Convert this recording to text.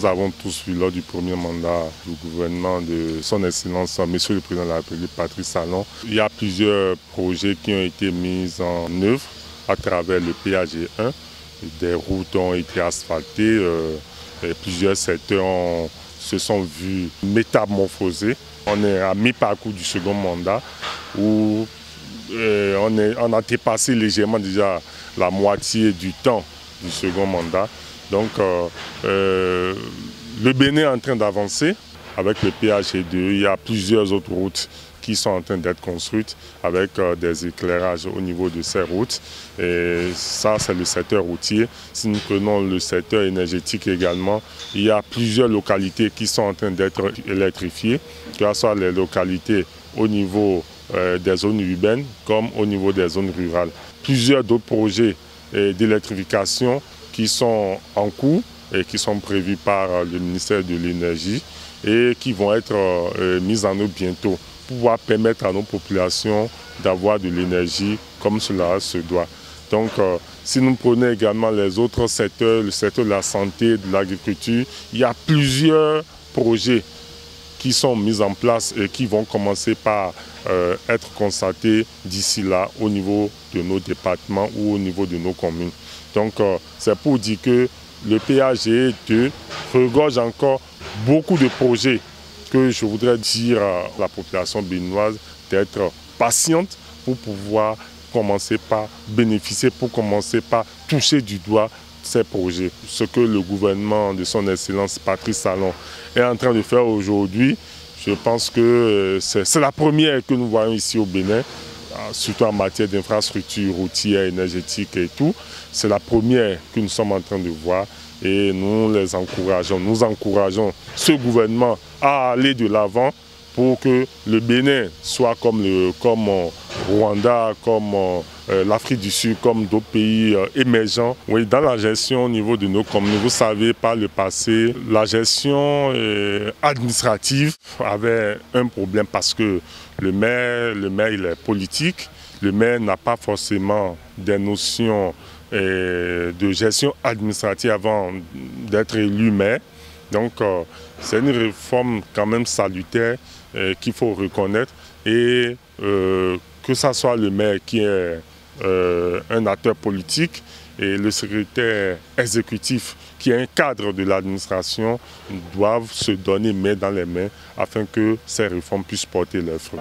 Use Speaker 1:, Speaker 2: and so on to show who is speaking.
Speaker 1: nous avons tous vu lors du premier mandat du gouvernement de son Excellence, Monsieur le Président de la République, Patrice Talon. Il y a plusieurs projets qui ont été mis en œuvre à travers le PAG1. Des routes ont été asphaltées, et plusieurs secteurs se sont vus métamorphosés. On est à mi-parcours du second mandat où on a dépassé légèrement déjà la moitié du temps du second mandat. Donc le Bénin est en train d'avancer avec le PAG2. Il y a plusieurs autres routes qui sont en train d'être construites avec des éclairages au niveau de ces routes. Et ça, c'est le secteur routier. Si nous prenons le secteur énergétique également, il y a plusieurs localités qui sont en train d'être électrifiées, que ce soit les localités au niveau des zones urbaines comme au niveau des zones rurales. Plusieurs d'autres projets d'électrification qui sont en cours et qui sont prévus par le ministère de l'Énergie et qui vont être mis en œuvre bientôt pour pouvoir permettre à nos populations d'avoir de l'énergie comme cela se doit. Donc, si nous prenons également les autres secteurs, le secteur de la santé, de l'agriculture, il y a plusieurs projets qui sont mis en place et qui vont commencer par être constatés d'ici là au niveau de nos départements ou au niveau de nos communes. Donc, c'est pour dire que le PAG2 regorge encore beaucoup de projets que je voudrais dire à la population béninoise d'être patiente pour pouvoir commencer par bénéficier, pour commencer par toucher du doigt ces projets. Ce que le gouvernement de son Excellence Patrice Talon est en train de faire aujourd'hui, je pense que c'est la première que nous voyons ici au Bénin, surtout en matière d'infrastructures routières, énergétiques et tout. C'est la première que nous sommes en train de voir et nous encourageons ce gouvernement à aller de l'avant pour que le Bénin soit comme Rwanda, comme l'Afrique du Sud, comme d'autres pays émergents. Oui, dans la gestion au niveau de nos communes, vous savez, par le passé, la gestion administrative avait un problème parce que le maire il est politique. Le maire n'a pas forcément des notions de gestion administrative avant d'être élu maire. Donc c'est une réforme quand même salutaire qu'il faut reconnaître et que ce soit le maire qui est un acteur politique et le secrétaire exécutif qui est un cadre de l'administration doivent se donner main dans les mains afin que ces réformes puissent porter leurs fruits.